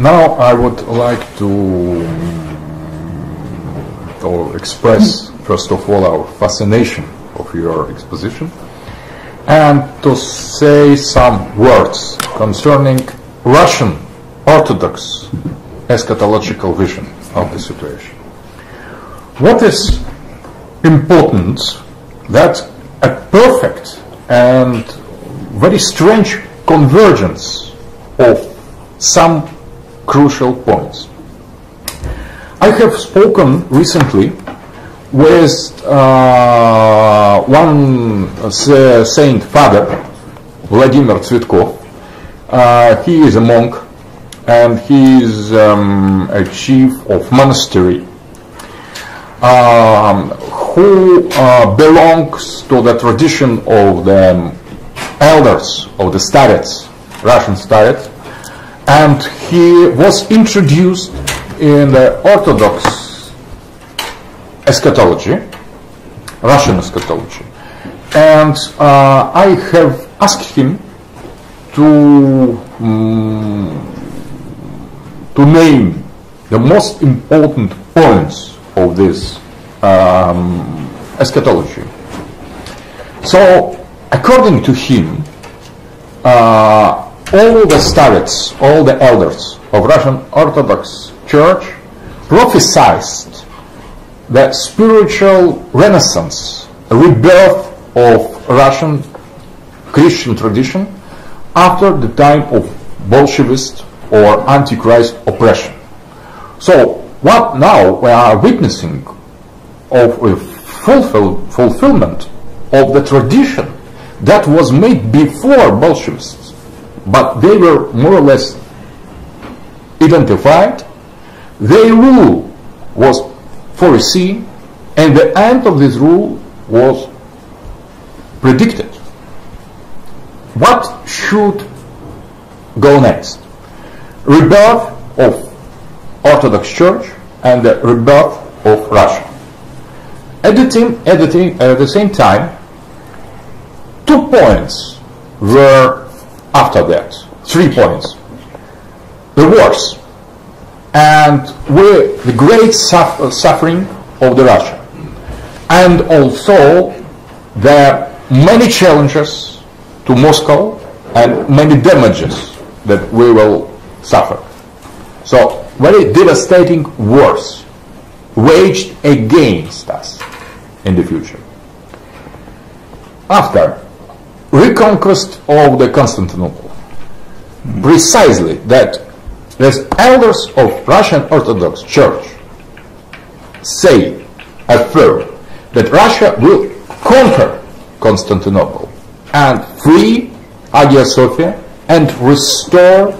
Now I would like to express, first of all, our fascination of your exposition, and to say some words concerning Russian Orthodox eschatological vision of the situation. What is important, that a perfect and very strange convergence of some crucial points. I have spoken recently with one saint father, Vladimir Tsvetkov. He is a monk and he is a chief of monastery who belongs to the tradition of the elders of the starets, Russian starets, and he was introduced in the Orthodox eschatology, Russian eschatology, and I have asked him to name the most important points of this eschatology. So, according to him, all the starets, all the elders of Russian Orthodox Church prophesied the spiritual renaissance, rebirth of Russian Christian tradition after the time of Bolshevist or Antichrist oppression. So what now we are witnessing of a fulfillment of the tradition that was made before Bolshevists, but they were more or less identified, their rule was foreseen, and the end of this rule was predicted. What should go next? Rebirth of Orthodox Church and the rebirth of Russia. At the same time, 2 points were after that, 3 points. The wars and with the great suffering of the Russia, and also the many challenges to Moscow and many damages that we will suffer. So very devastating wars waged against us in the future. After reconquest of the Constantinople, precisely that the elders of Russian Orthodox Church affirm that Russia will conquer Constantinople and free Hagia Sophia and restore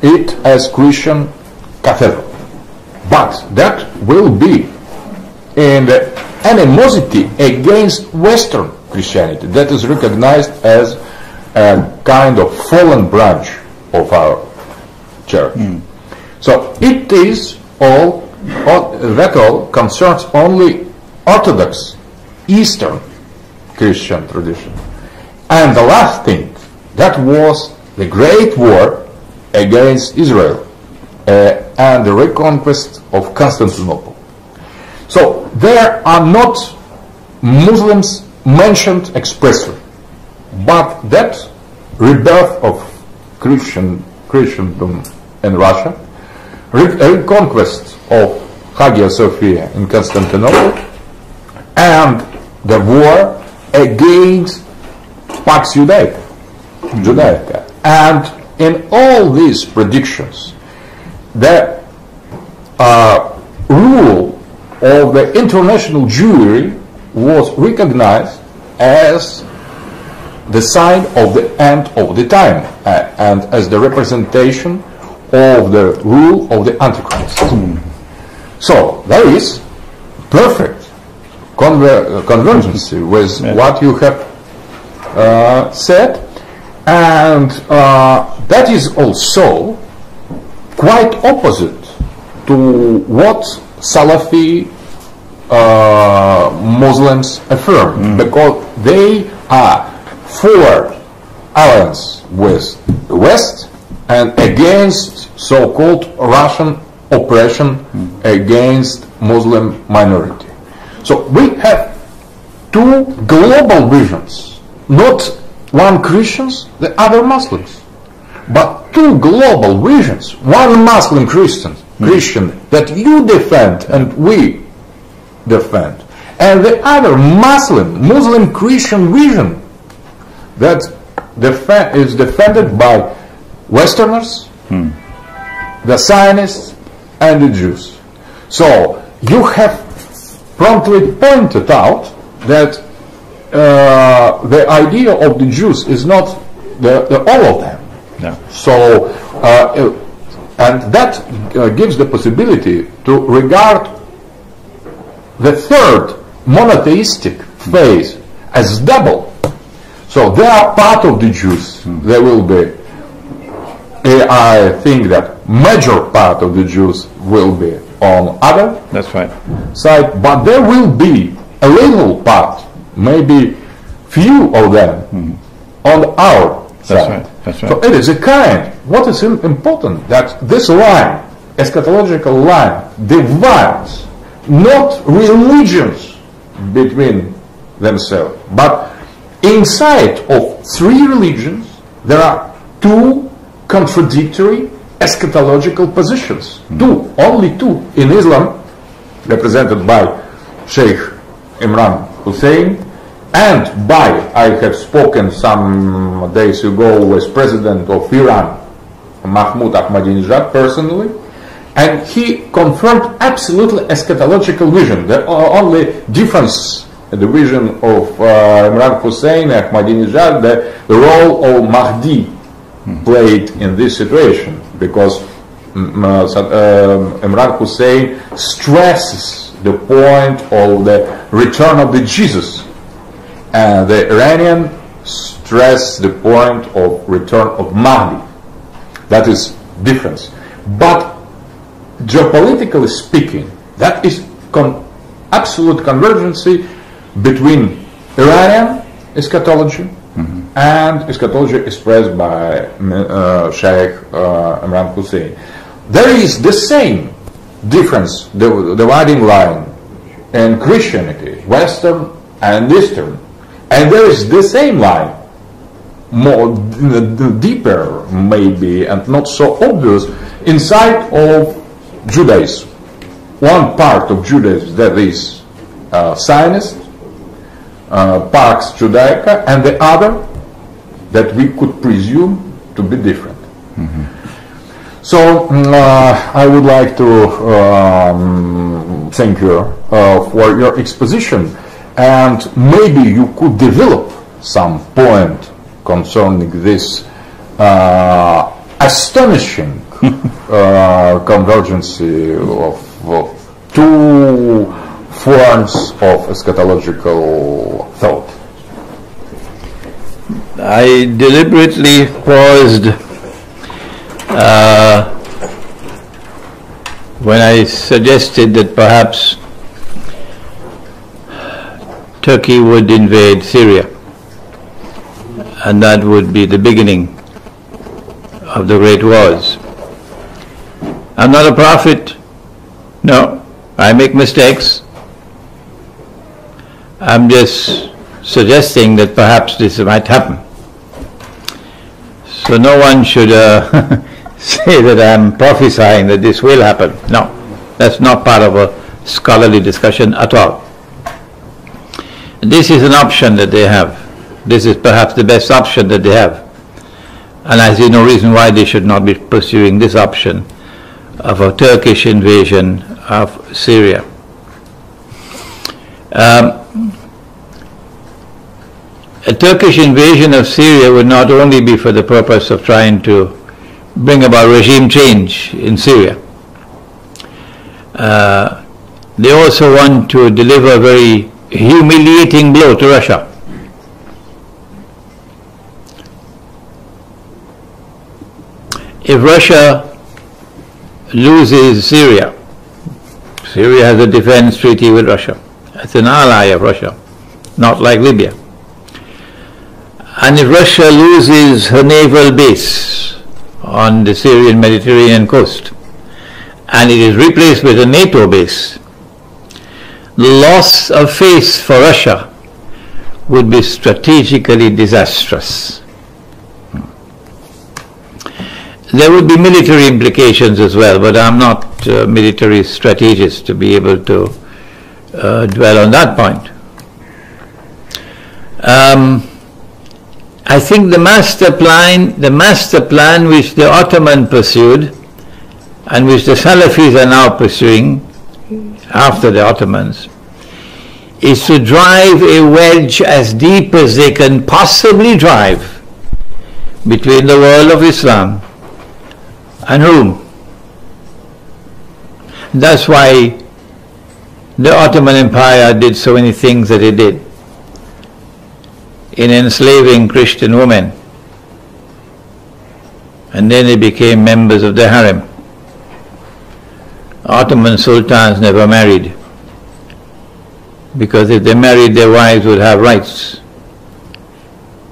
it as Christian cathedral. But that will be in the animosity against Western Christianity that is recognized as a kind of fallen branch of our church. So it is all concerns only Orthodox Eastern Christian tradition. And the last thing, that was the great war against Israel and the reconquest of Constantinople. So there are not Muslims mentioned expressly, but that rebirth of Christendom in Russia, reconquest of Hagia Sophia in Constantinople, and the war against Pax Judaica. And in all these predictions, the rule of the international Jewry was recognized as the sign of the end of the time and as the representation of the rule of the Antichrist. So there is perfect convergence with what you have said, and that is also quite opposite to what Salafi Muslims affirm, because they are for alliance with the West and against so-called Russian oppression against Muslim minority. So we have two global visions, not one Christians, the other Muslims, but two global visions, one Muslim Christian that you defend and we defend, and the other Muslim Christian vision that is defended by Westerners, the Zionists, and the Jews. So you have promptly pointed out that the idea of the Jews is not all of them. No. So, and that gives the possibility to regard the third monotheistic phase as double. So they are part of the Jews. There will be, I think that major part of the Jews will be on other That's right. side, but there will be a little part, maybe few of them on our side. Right. That's right. So it is a kind. What is important that this line, eschatological line, divides not religions between themselves, but inside of three religions there are two contradictory eschatological positions. Only two in Islam, represented by Syekh Imran Hosein, and by, I have spoken some days ago with President of Iran, Mahmoud Ahmadinejad, personally, and he confirmed absolutely eschatological vision. The only difference in the vision of Imran Hosein, Ahmadinejad, the role of Mahdi played in this situation, because Imran Hosein stresses the point of the return of the Jesus, and the Iranian stress the point of return of Mahdi. That is difference. But geopolitically speaking, that is absolute convergency between Iranian eschatology and eschatology expressed by Syekh Imran Hosein. There is the same difference, the dividing line in Christianity, Western and Eastern, and there is the same line, more deeper maybe and not so obvious, inside of Judaism. One part of Judaism that is Zionist, Pax Judaica, and the other that we could presume to be different. So I would like to thank you for your exposition, and maybe you could develop some point concerning this astonishing convergency of two forms of eschatological thought. I deliberately paused when I suggested that perhaps Turkey would invade Syria, and that would be the beginning of the great wars. I'm not a prophet. No, I make mistakes. I'm just suggesting that perhaps this might happen. So no one should say that I'm prophesying that this will happen. No, that's not part of a scholarly discussion at all. This is an option that they have. This is perhaps the best option that they have. And I see no reason why they should not be pursuing this option of a Turkish invasion of Syria. A Turkish invasion of Syria would not only be for the purpose of trying to bring about regime change in Syria. They also want to deliver a very humiliating blow to Russia. If Russia loses Syria, Syria has a defense treaty with Russia. It's an ally of Russia, not like Libya. And if Russia loses her naval base on the Syrian Mediterranean coast, and it is replaced with a NATO base, the loss of face for Russia would be strategically disastrous. There would be military implications as well, but I'm not a military strategist to be able to dwell on that point. I think the master plan which the Ottoman pursued and which the Salafis are now pursuing after the Ottomans is to drive a wedge as deep as they can possibly drive between the world of Islam and Rome. That's why the Ottoman Empire did so many things that it did in enslaving Christian women, and then they became members of the harem. Ottoman sultans never married, because if they married, their wives would have rights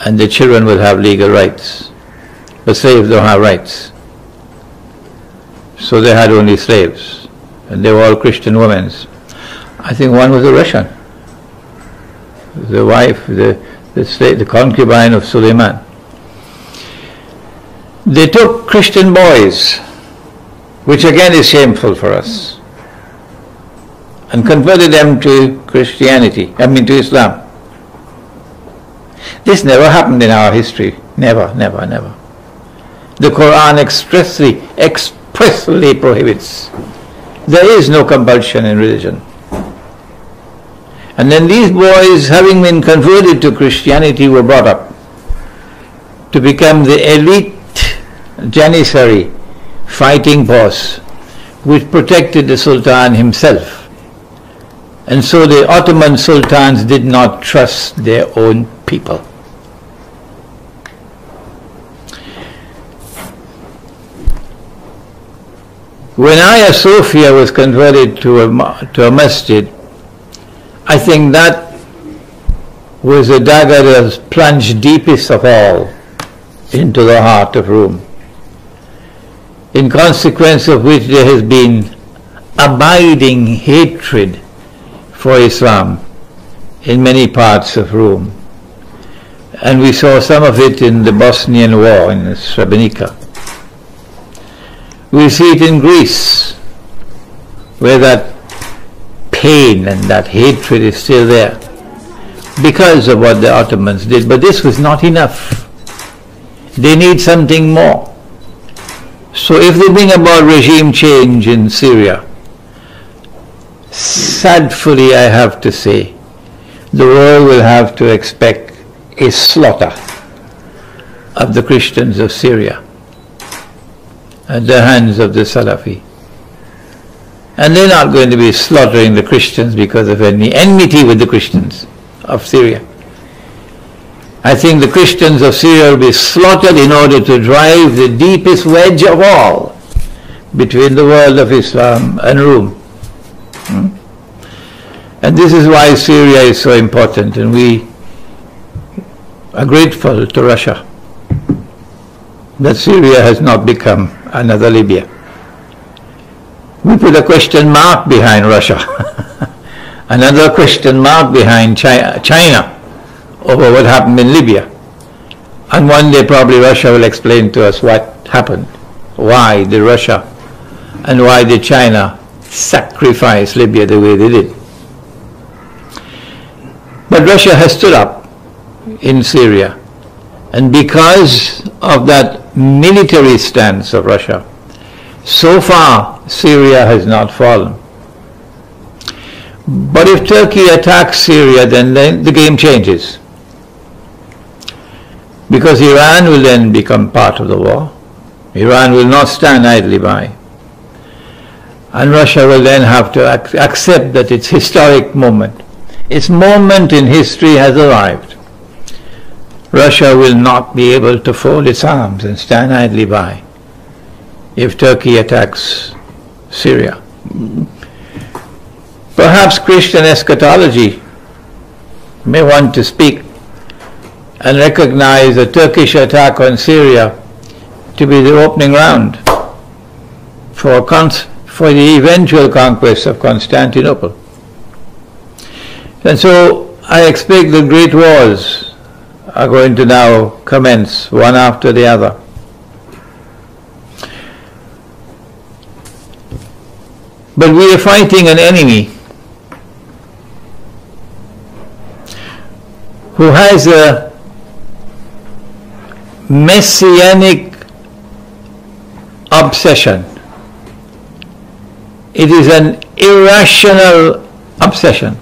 and the children would have legal rights, but slaves don't have rights. So they had only slaves, and they were all Christian women. I think one was a Russian, the wife, the concubine of Suleiman. They took Christian boys, which again is shameful for us, and converted them to Christianity, to Islam. This never happened in our history. Never, never, never. The Quran expressly prohibits. There is no compulsion in religion. And then these boys, having been converted to Christianity, were brought up to become the elite Janissary fighting force which protected the Sultan himself. And so the Ottoman sultans did not trust their own people. When Hagia Sophia was converted to a masjid, I think that was a dagger that was plunged deepest of all into the heart of Rome, in consequence of which there has been abiding hatred for Islam in many parts of Rome. And we saw some of it in the Bosnian War in Srebrenica. We see it in Greece, where that pain and that hatred is still there because of what the Ottomans did. But this was not enough. They need something more. So if they bring about regime change in Syria, sadly I have to say, the world will have to expect a slaughter of the Christians of Syria at the hands of the Salafi. And they're not going to be slaughtering the Christians because of any enmity with the Christians of Syria. I think the Christians of Syria will be slaughtered in order to drive the deepest wedge of all between the world of Islam and Rome. And this is why Syria is so important, and we are grateful to Russia that Syria has not become another Libya. We put a question mark behind Russia, another question mark behind China over what happened in Libya. And one day probably Russia will explain to us what happened. Why did Russia and why did China sacrifice Libya the way they did? But Russia has stood up in Syria, and because of that military stance of Russia, so far Syria has not fallen. But if Turkey attacks Syria, then the game changes, because Iran will then become part of the war. Iran will not stand idly by, and Russia will then have to accept that its historic moment, its moment in history has arrived. Russia will not be able to fold its arms and stand idly by if Turkey attacks Syria. Perhaps Christian eschatology may want to speak and recognize a Turkish attack on Syria to be the opening round for the eventual conquest of Constantinople. And so I expect the great wars are going to now commence one after the other. But we are fighting an enemy who has a messianic obsession. It is an irrational obsession.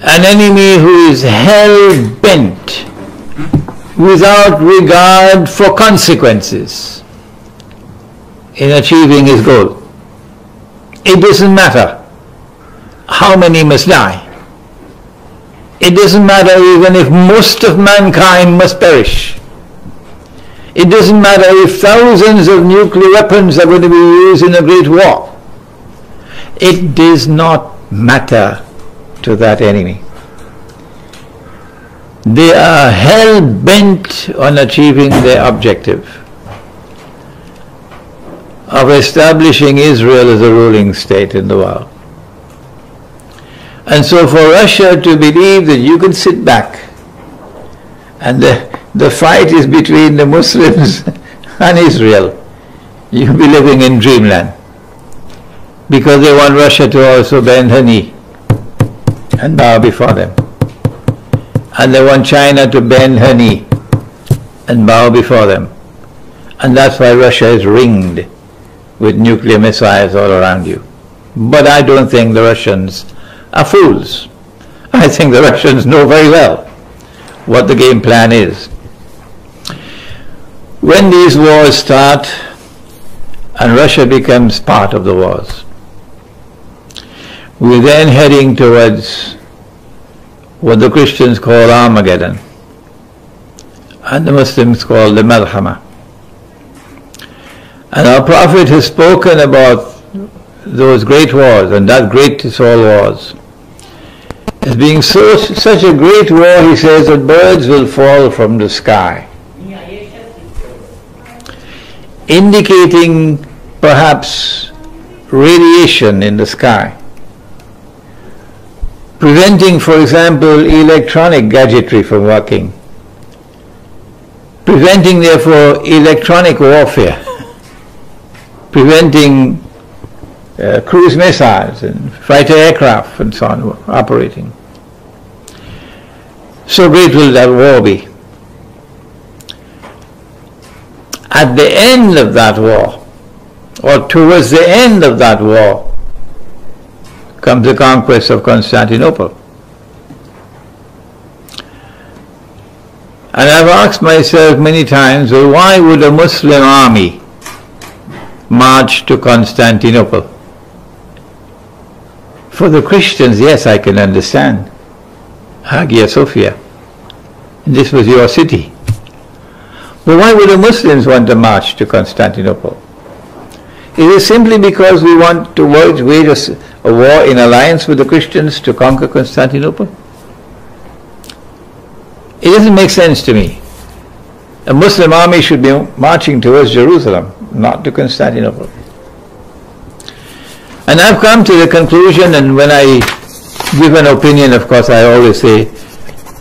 An enemy who is hell-bent without regard for consequences in achieving his goal. It doesn't matter how many must die. It doesn't matter even if most of mankind must perish. It doesn't matter if thousands of nuclear weapons are going to be used in a great war. It does not matter to that enemy. They are hell-bent on achieving their objective of establishing Israel as a ruling state in the world. And so for Russia to believe that you can sit back and the fight is between the Muslims and Israel, you'll be living in dreamland. Because they want Russia to also bend her knee and bow before them. And they want China to bend her knee and bow before them. And that's why Russia is ringed with nuclear missiles all around you. But I don't think the Russians are fools. I think the Russians know very well what the game plan is. When these wars start and Russia becomes part of the wars, we're then heading towards what the Christians call Armageddon and the Muslims call the Malhama. And our Prophet has spoken about those great wars, and that greatest all wars, as being such a great war, he says, that birds will fall from the sky, indicating perhaps radiation in the sky, preventing, for example, electronic gadgetry from working, preventing, therefore, electronic warfare, preventing cruise missiles and fighter aircraft and so on operating. So great will that war be. At the end of that war, or towards the end of that war, comes the conquest of Constantinople. And I've asked myself many times, well, why would a Muslim army march to Constantinople? For the Christians, yes, I can understand. Hagia Sophia. This was your city. But why would the Muslims want to march to Constantinople? Is it simply because we want to wage a war in alliance with the Christians to conquer Constantinople? It doesn't make sense to me. A Muslim army should be marching towards Jerusalem, not to Constantinople. And I've come to the conclusion, and when I give an opinion, of course, I always say,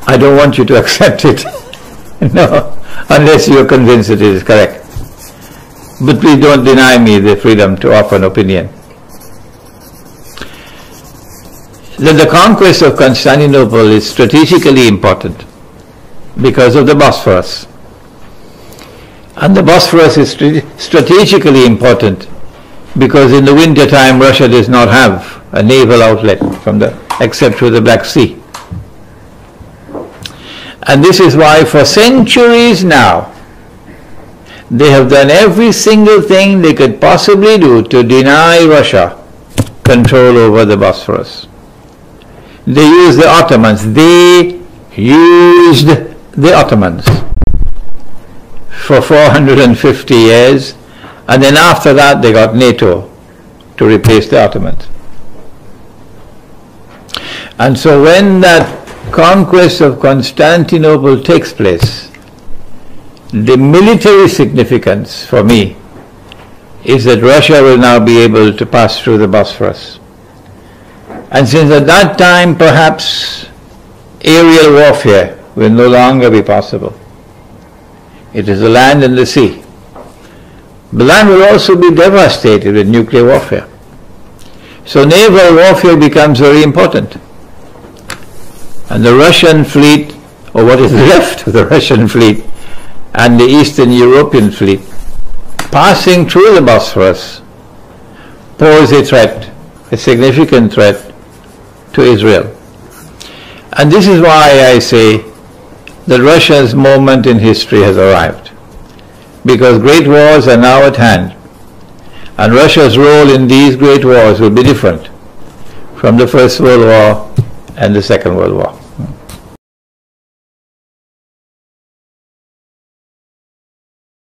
I don't want you to accept it. No, unless you're convinced that it is correct. But please don't deny me the freedom to offer an opinion. That the conquest of Constantinople is strategically important because of the Bosphorus. And the Bosphorus is strategically important because in the winter time Russia does not have a naval outlet except through the Black Sea. And this is why for centuries now they have done every single thing they could possibly do to deny Russia control over the Bosphorus. They used the Ottomans. They used the Ottomans for 450 years, and then after that they got NATO to replace the Ottomans. And so when that conquest of Constantinople takes place, the military significance for me is that Russia will now be able to pass through the Bosphorus. And since at that time perhaps aerial warfare will no longer be possible, it is the land and the sea. The land will also be devastated with nuclear warfare. So naval warfare becomes very important. And the Russian fleet, or what is left of the Russian fleet, and the Eastern European fleet, passing through the Bosphorus, pose a threat, a significant threat to Israel. And this is why I say that Russia's moment in history has arrived, because great wars are now at hand, and Russia's role in these great wars will be different from the First World War and the Second World War.